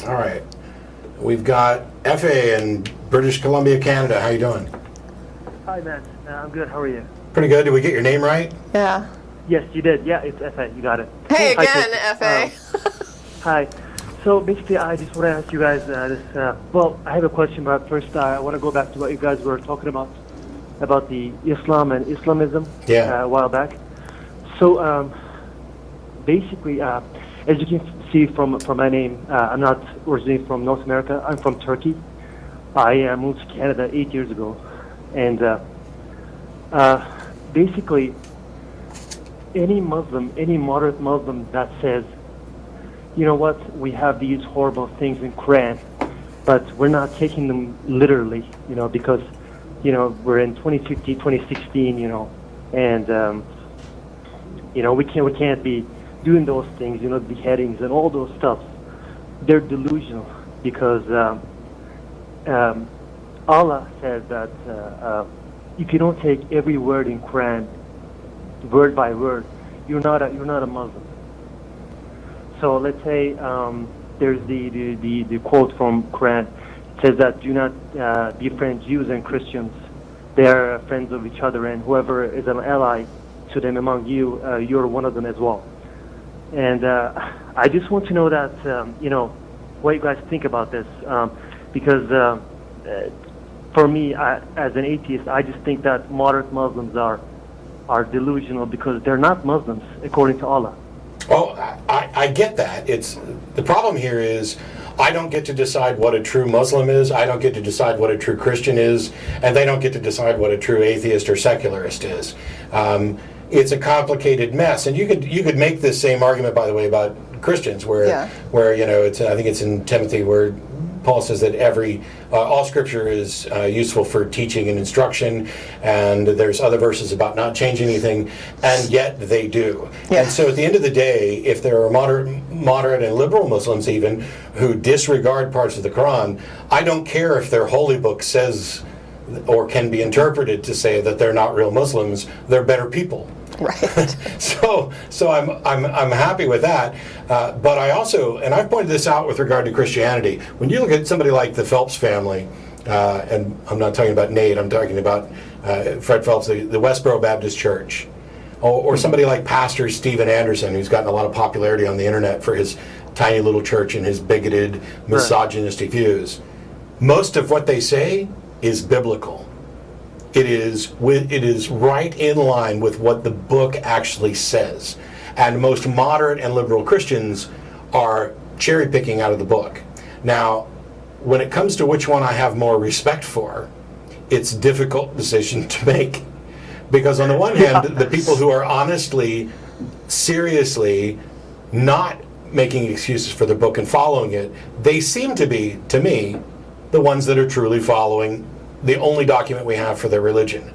All right. We've got F.A. in British Columbia, Canada. How you doing? Hi, Matt. I'm good. How are you? Pretty good. Did we get your name right? Yeah. Yes, you did. Yeah, it's F.A. You got it. Hey Hi, again, Tracy. F.A. Hi. So basically, I just want to ask you guys well, I have a question, but first I want to go back to what you guys were talking about the Islam and Islamism a while back. So basically, as you can see from my name, I'm not originally from North America. I'm from Turkey. I moved to Canada 8 years ago. And basically, any Muslim, any moderate Muslim that says, you know what, we have these horrible things in Quran, but we're not taking them literally, because, we're in 2015, 2016, and, we can't be doing those things, beheadings and all those stuff. They're delusional because Allah says that if you don't take every word in Quran, word by word, you're not a Muslim. So let's say there's the quote from Quran. It says that do not befriend Jews and Christians. They are friends of each other, and whoever is an ally to them among you, you're one of them as well. And I just want to know that what you guys think about this, because for me, as an atheist, I just think that moderate Muslims are delusional because they're not Muslims according to Allah. Oh, I get that. The problem here is I don't get to decide what a true Muslim is. I don't get to decide what a true Christian is, and they don't get to decide what a true atheist or secularist is. It's a complicated mess, and you could make this same argument, by the way, about Christians, where I think it's in Timothy where Paul says that all Scripture is useful for teaching and instruction, and there's other verses about not changing anything, and yet they do. Yeah. And so at the end of the day, if there are moderate and liberal Muslims even who disregard parts of the Quran, I don't care if their holy book says or can be interpreted to say that they're not real Muslims. They're better people. Right. So I'm happy with that, but I also, and I've pointed this out with regard to Christianity. When you look at somebody like the Phelps family, and I'm not talking about Nate, I'm talking about Fred Phelps, the Westboro Baptist Church, or somebody like Pastor Steven Anderson, who's gotten a lot of popularity on the internet for his tiny little church and his bigoted, misogynistic views. Most of what they say is biblical. It is right in line with what the book actually says. And most moderate and liberal Christians are cherry picking out of the book. Now, when it comes to which one I have more respect for, it's a difficult decision to make. Because on the one hand, the people who are honestly, seriously not making excuses for the book and following it, they seem to be, to me, the ones that are truly following the only document we have for their religion.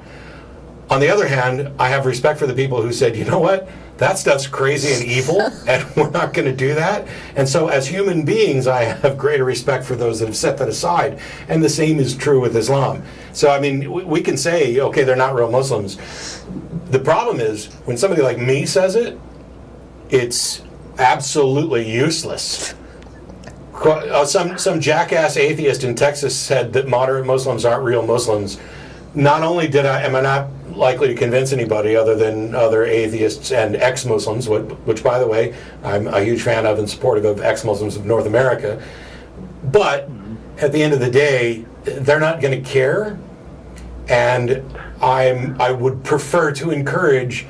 On the other hand, I have respect for the people who said, you know what, that stuff's crazy and evil, and we're not going to do that. And so as human beings, I have greater respect for those that have set that aside. And the same is true with Islam. So, I mean, we can say, okay, they're not real Muslims. The problem is, when somebody like me says it, it's absolutely useless. Some jackass atheist in Texas said that moderate Muslims aren't real Muslims. Not only am I not likely to convince anybody other than other atheists and ex-Muslims, which, by the way, I'm a huge fan of and supportive of ex-Muslims of North America, but at the end of the day, they're not going to care, and I would prefer to encourage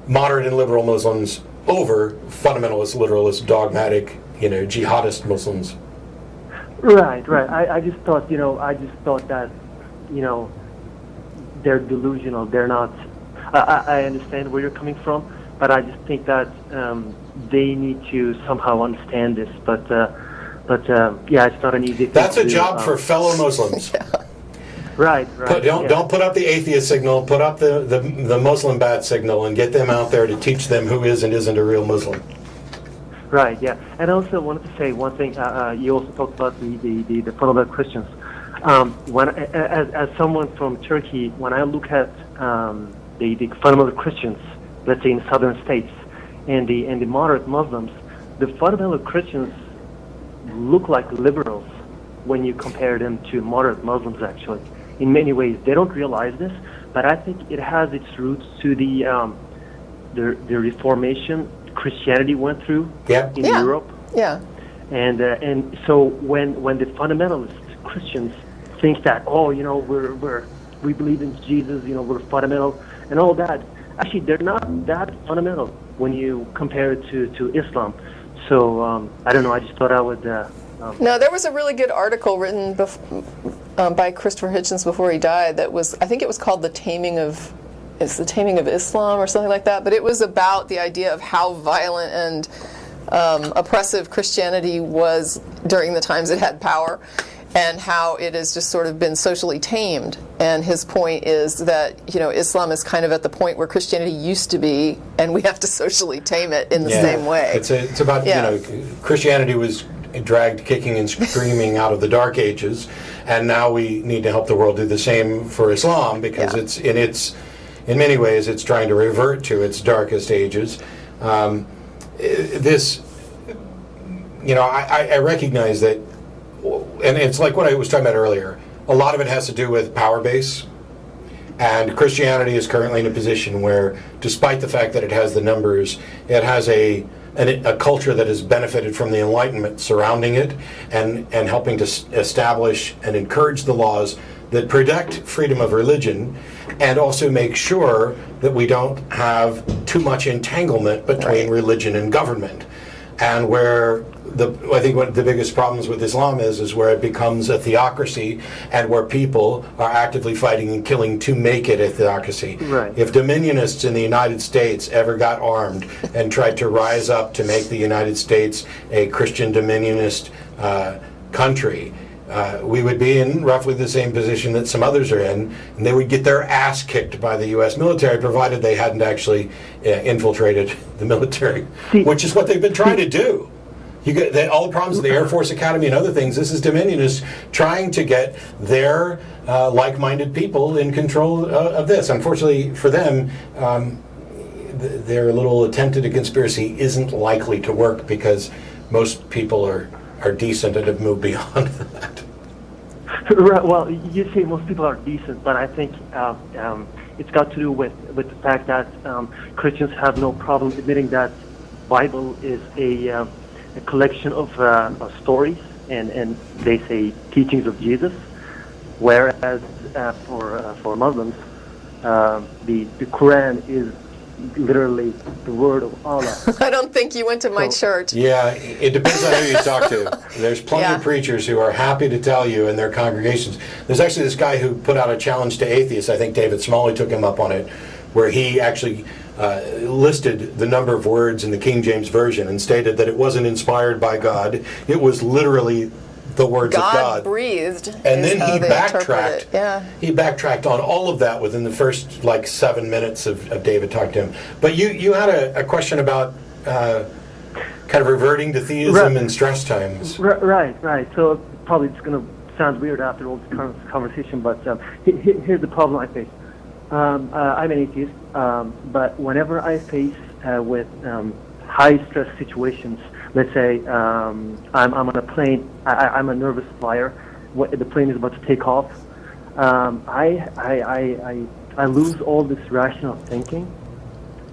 moderate and liberal Muslims over fundamentalist, literalist, dogmatic, jihadist Muslims. Right. I just thought that, they're delusional. They're not. I understand where you're coming from, but I just think that they need to somehow understand this. But yeah, it's not an easy thing. That's to a do. Job for fellow Muslims. Right. Don't put up the atheist signal. Put up the Muslim bat signal, and get them out there to teach them who is and isn't a real Muslim. Right, yeah. And I also wanted to say one thing. You also talked about the fundamental Christians. As someone from Turkey, when I look at the fundamental Christians, let's say in southern states, and the moderate Muslims, the fundamental Christians look like liberals when you compare them to moderate Muslims, actually. In many ways, they don't realize this, but I think it has its roots to the Reformation Christianity went through in Europe. Yeah. And so when the fundamentalist Christians think that, we believe in Jesus, we're fundamental and all that, actually they're not that fundamental when you compare it to Islam. So I don't know. I just thought I would. No, there was a really good article written by Christopher Hitchens before he died. That was, I think it was called "The Taming of Islam" or something like that. But it was about the idea of how violent and oppressive Christianity was during the times it had power, and how it has just sort of been socially tamed. And his point is that, Islam is kind of at the point where Christianity used to be, and we have to socially tame it in the same way. It's about, Christianity was dragged kicking and screaming out of the Dark Ages, and now we need to help the world do the same for Islam, because in many ways, it's trying to revert to its darkest ages. I recognize that, and it's like what I was talking about earlier, a lot of it has to do with power base, and Christianity is currently in a position where, despite the fact that it has the numbers, it has a culture that has benefited from the Enlightenment surrounding it, and helping to establish and encourage the laws that protect freedom of religion, and also make sure that we don't have too much entanglement between religion and government. And where I think one of the biggest problems with Islam is where it becomes a theocracy, and where people are actively fighting and killing to make it a theocracy. Right. If dominionists in the United States ever got armed and tried to rise up to make the United States a Christian dominionist country, we would be in roughly the same position that some others are in, and they would get their ass kicked by the U.S. military, provided they hadn't actually infiltrated the military, which is what they've been trying to do. You get all the problems of the Air Force Academy and other things. This is dominionists trying to get their like-minded people in control of this. Unfortunately for them, their little attempt at a conspiracy isn't likely to work, because most people are decent and have moved beyond that. Right. Well, you say most people are decent, but I think it's got to do with the fact that Christians have no problem admitting that Bible is a collection of stories, and they say teachings of Jesus, whereas for Muslims, the Quran is literally the word of Allah. I don't think you went to my church. Yeah, it depends on who you talk to. There's plenty of preachers who are happy to tell you in their congregations. There's actually this guy who put out a challenge to atheists. I think David Smalley took him up on it, where he actually listed the number of words in the King James Version and stated that it wasn't inspired by God. It was literally the words of God. God breathed. And then he backtracked. Yeah. He backtracked on all of that within the first 7 minutes of David talking to him. But you had a question about kind of reverting to theism in stress times. Right. So probably it's going to sound weird after all this conversation, but here's the problem I face. I'm an atheist, but whenever I face with high stress situations, let's say I'm on a plane, I'm a nervous flyer, the plane is about to take off, I lose all this rational thinking,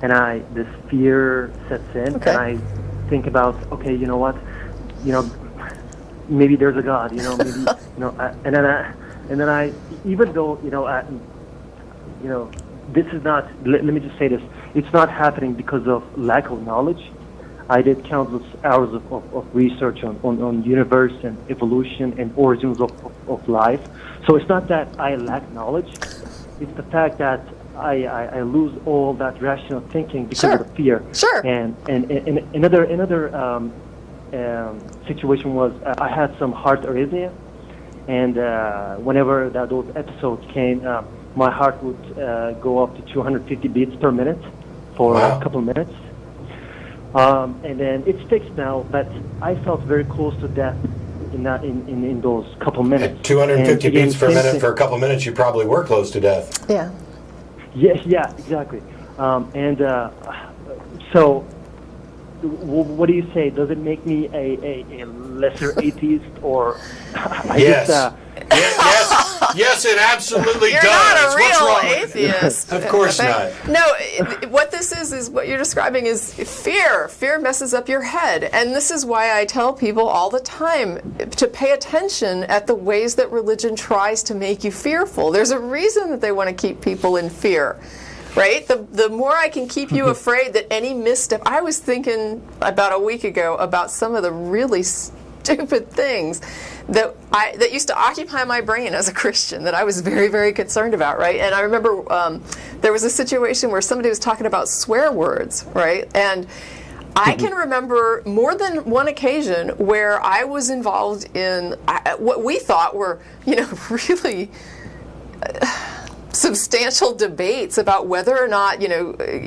and this fear sets in, and I think about, okay, you know what, maybe there's a God, maybe, and then I, even though, this is not, let me just say this, it's not happening because of lack of knowledge. I did countless hours of research on universe and evolution and origins of life. So it's not that I lack knowledge. It's the fact that I lose all that rational thinking because of the fear. Sure. And another situation was I had some heart arrhythmia, and whenever those episodes came, my heart would go up to 250 beats per minute for a couple of minutes. And then it's fixed now, but I felt very close to death in those couple minutes. At 250 beats per minute for a couple of minutes, you probably were close to death. Yeah. Yeah, exactly. So what do you say? Does it make me a lesser atheist, or Yes. Yes, it absolutely You're does. not a What's real wrong with it? atheist. Of course not. No, what this is what you're describing is fear. Fear messes up your head. And this is why I tell people all the time to pay attention at the ways that religion tries to make you fearful. There's a reason that they want to keep people in fear. Right? The more I can keep you afraid that any misstep. I was thinking about a week ago about some of the really stupid things that used to occupy my brain as a Christian that I was very, very concerned about, right? And I remember there was a situation where somebody was talking about swear words, right? And I can remember more than one occasion where I was involved in what we thought were, really substantial debates about whether or not,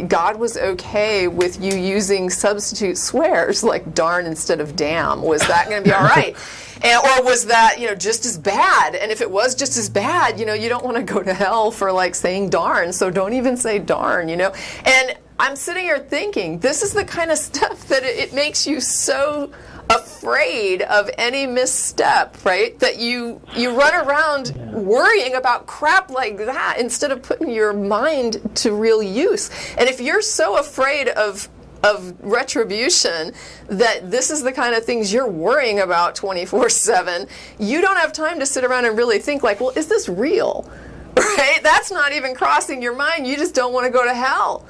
God was okay with you using substitute swears like darn instead of damn. Was that going to be all right? Or was that, just as bad? And if it was just as bad, you don't want to go to hell for like saying darn, so don't even say darn, And I'm sitting here thinking, this is the kind of stuff that it makes you so afraid of any misstep, right? That you run around worrying about crap like that instead of putting your mind to real use. And if you're so afraid of retribution that this is the kind of things you're worrying about 24/7, you don't have time to sit around and really think like, well, is this real? Right? That's not even crossing your mind. You just don't want to go to hell.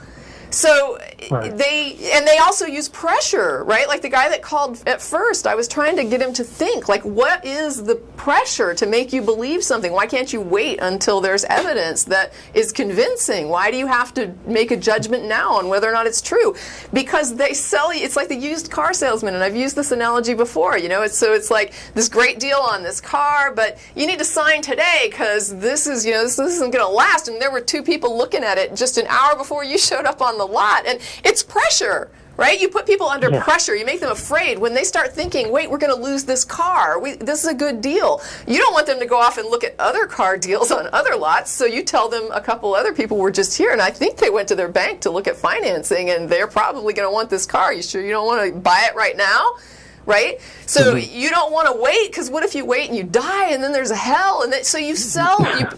So they also use pressure, right? Like the guy that called at first, I was trying to get him to think, like, what is the pressure to make you believe something? Why can't you wait until there's evidence that is convincing? Why do you have to make a judgment now on whether or not it's true? Because they sell you, it's like the used car salesman, and I've used this analogy before, it's like this great deal on this car, but you need to sign today because this isn't going to last. And there were two people looking at it just an hour before you showed up on the lot, and it's pressure, right? You put people under pressure. You make them afraid when they start thinking, wait, we're going to lose this car. This is a good deal. You don't want them to go off and look at other car deals on other lots, so you tell them a couple other people were just here, and I think they went to their bank to look at financing, and they're probably going to want this car. You sure you don't want to buy it right now? Right? So you don't want to wait, because what if you wait and you die and then there's a hell? And so you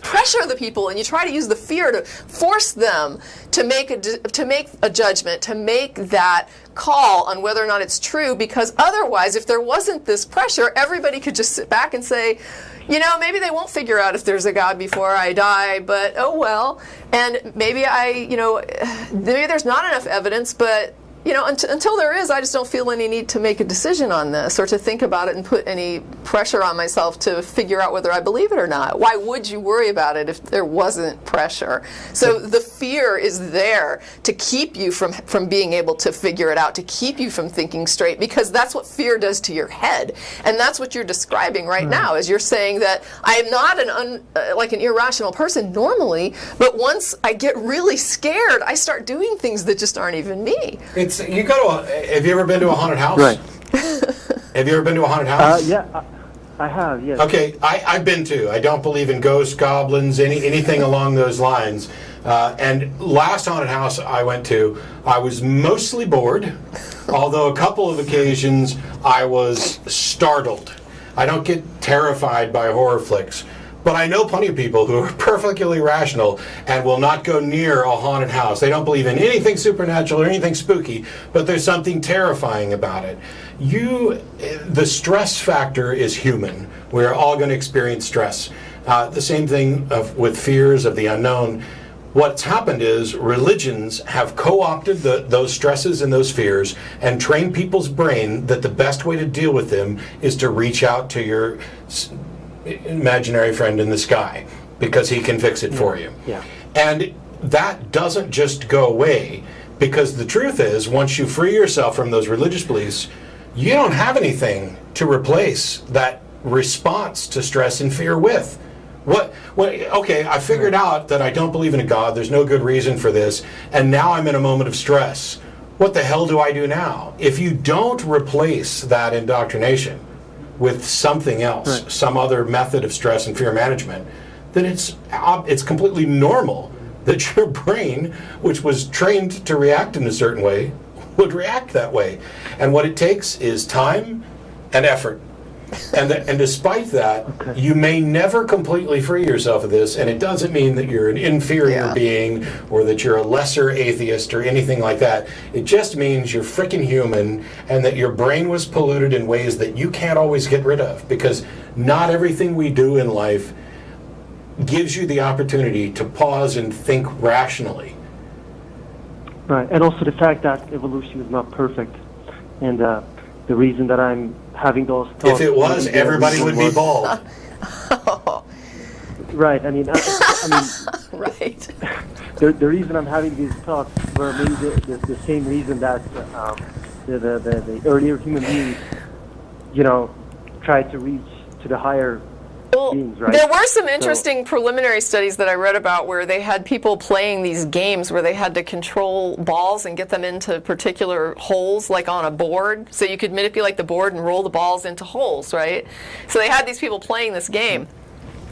pressure the people, and you try to use the fear to force them to make a judgment, to make that call on whether or not it's true, because otherwise, if there wasn't this pressure, everybody could just sit back and say, maybe they won't figure out if there's a God before I die, but oh well. And maybe maybe there's not enough evidence, but until there is, I just don't feel any need to make a decision on this or to think about it and put any pressure on myself to figure out whether I believe it or not. Why would you worry about it if there wasn't pressure? So the fear is there to keep you from being able to figure it out, to keep you from thinking straight, because that's what fear does to your head. And that's what you're describing right now, is you're saying that I am not an irrational person normally, but once I get really scared, I start doing things that just aren't even me. Have you ever been to a haunted house? Right. Have you ever been to a haunted house? Yeah, I have, yes. Okay, I've been to. I don't believe in ghosts, goblins, anything along those lines. And last haunted house I went to, I was mostly bored, although a couple of occasions I was startled. I don't get terrified by horror flicks. But I know plenty of people who are perfectly rational and will not go near a haunted house. They don't believe in anything supernatural or anything spooky, but there's something terrifying about it. The stress factor is human. We're all going to experience stress. The same thing with fears of the unknown. What's happened is religions have co-opted those stresses and those fears and trained people's brain that the best way to deal with them is to reach out to your imaginary friend in the sky because he can fix it for you. Yeah. And that doesn't just go away, because the truth is, once you free yourself from those religious beliefs, you don't have anything to replace that response to stress and fear with. Okay, I figured out that I don't believe in a God, there's no good reason for this, and now I'm in a moment of stress. What the hell do I do now? If you don't replace that indoctrination with something else, right, some other method of stress and fear management, then it's completely normal that your brain, which was trained to react in a certain way, would react that way. And what it takes is time and effort. And despite that, you may never completely free yourself of this, and it doesn't mean that you're an inferior being or that you're a lesser atheist or anything like that. It just means you're freaking human and that your brain was polluted in ways that you can't always get rid of, because not everything we do in life gives you the opportunity to pause and think rationally. Right, and also the fact that evolution is not perfect, and the reason that I'm having those thoughts. If it was, everybody would be bald. Right. I mean, Right. The reason I'm having these thoughts were maybe the same reason that the earlier human beings, tried to reach to the higher beings, right? There were some interesting preliminary studies that I read about where they had people playing these games where they had to control balls and get them into particular holes, like on a board. So you could manipulate the board and roll the balls into holes, right? So they had these people playing this game.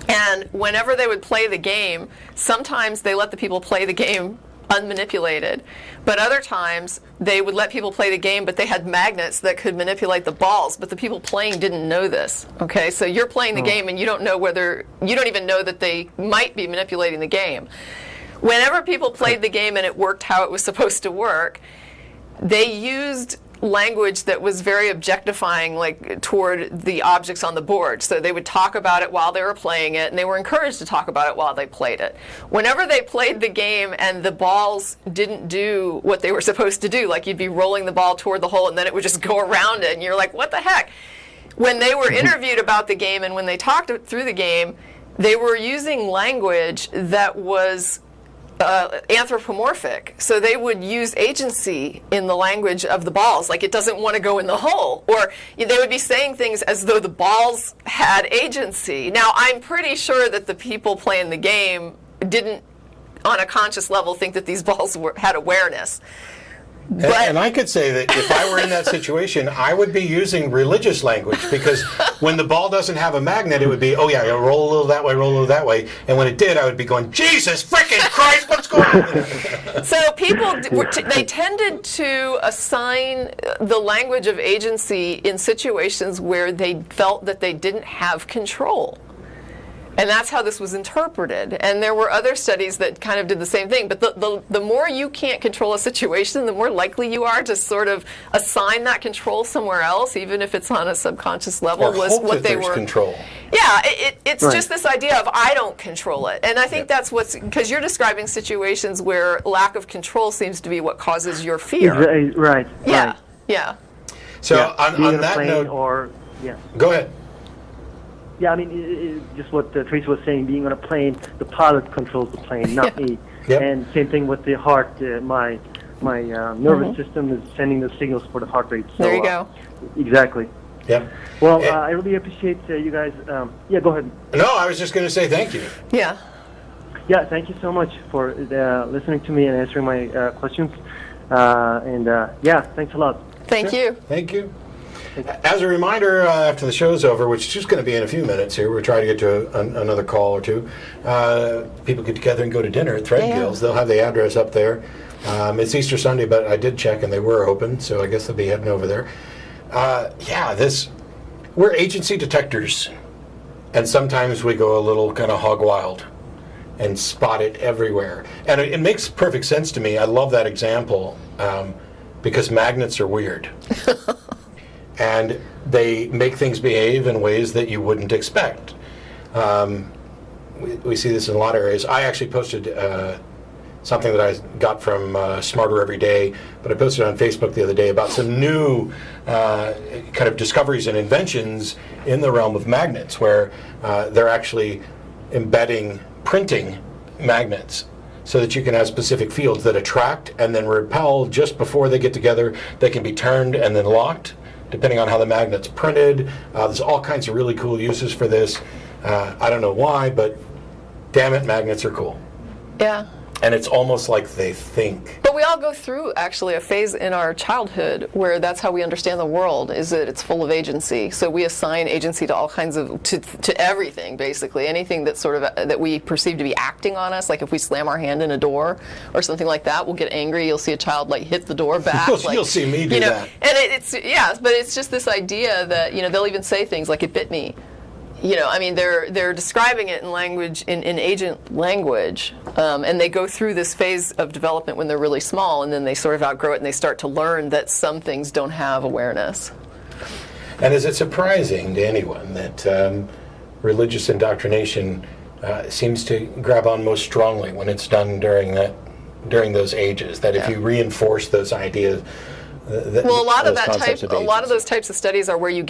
And whenever they would play the game, sometimes they let the people play the game unmanipulated, but other times they would let people play the game, but they had magnets that could manipulate the balls, but the people playing didn't know this. Okay, so you're playing the game and you don't even know that they might be manipulating the game. Whenever people played the game and it worked how it was supposed to work, they used language that was very objectifying, like toward the objects on the board. So they would talk about it while they were playing it, and they were encouraged to talk about it while they played it. Whenever they played the game and the balls didn't do what they were supposed to do, like you'd be rolling the ball toward the hole and then it would just go around it, and you're like, what the heck? When they were interviewed about the game and when they talked through the game, they were using language that was anthropomorphic. So they would use agency in the language of the balls, like it doesn't want to go in the hole. Or they would be saying things as though the balls had agency. Now, I'm pretty sure that the people playing the game didn't, on a conscious level, think that these balls had awareness. And I could say that if I were in that situation, I would be using religious language, because when the ball doesn't have a magnet, it would be, oh yeah, roll a little that way, roll a little that way. And when it did, I would be going, Jesus freaking Christ, what's going on? So people, they tended to assign the language of agency in situations where they felt that they didn't have control. And that's how this was interpreted. And there were other studies that kind of did the same thing. But the more you can't control a situation, the more likely you are to sort of assign that control somewhere else, even if it's on a subconscious level. Or was hope what that they there's were. Control. Yeah, it's right. Just this idea of I don't control it. And I think that's what's, because you're describing situations where lack of control seems to be what causes your fear. Right. Yeah. Right. Yeah. So yeah. on that note, go ahead. Yeah, I mean, just what Tracie was saying, being on a plane, the pilot controls the plane, not me. Yep. And same thing with the heart. My nervous system is sending the signals for the heart rate. So, there you go. Exactly. Yeah. Well, I really appreciate you guys. Yeah, go ahead. No, I was just going to say thank you. Yeah. Yeah, thank you so much for listening to me and answering my questions. Yeah, thanks a lot. Thank you. Thank you. As a reminder, after the show's over, which is just going to be in a few minutes here, we're trying to get to another call or two. People get together and go to dinner at Threadgill's. They'll have the address up there. It's Easter Sunday, but I did check and they were open, so I guess they'll be heading over there. We're agency detectors, and sometimes we go a little kind of hog wild and spot it everywhere. And it makes perfect sense to me. I love that example because magnets are weird. And they make things behave in ways that you wouldn't expect. We see this in a lot of areas. I actually posted something that I got from Smarter Every Day, but I posted on Facebook the other day about some new kind of discoveries and inventions in the realm of magnets, where they're actually printing magnets so that you can have specific fields that attract and then repel just before they get together. They can be turned and then locked, depending on how the magnet's printed. There's all kinds of really cool uses for this. I don't know why, but damn it, magnets are cool. Yeah. And it's almost like they think. But we all go through, actually, a phase in our childhood where that's how we understand the world, is that it's full of agency. So we assign agency to all kinds of, to everything, basically. Anything that's sort of, that we perceive to be acting on us, like if we slam our hand in a door or something like that, we'll get angry. You'll see a child, like, hit the door back. You'll see me do that. And but it's just this idea that, they'll even say things like, it bit me. They're describing it in language, in agent language, and they go through this phase of development when they're really small, and then they sort of outgrow it, and they start to learn that some things don't have awareness. And is it surprising to anyone that religious indoctrination seems to grab on most strongly when it's done during those ages? That if you reinforce those ideas, a lot of those types of studies are where you get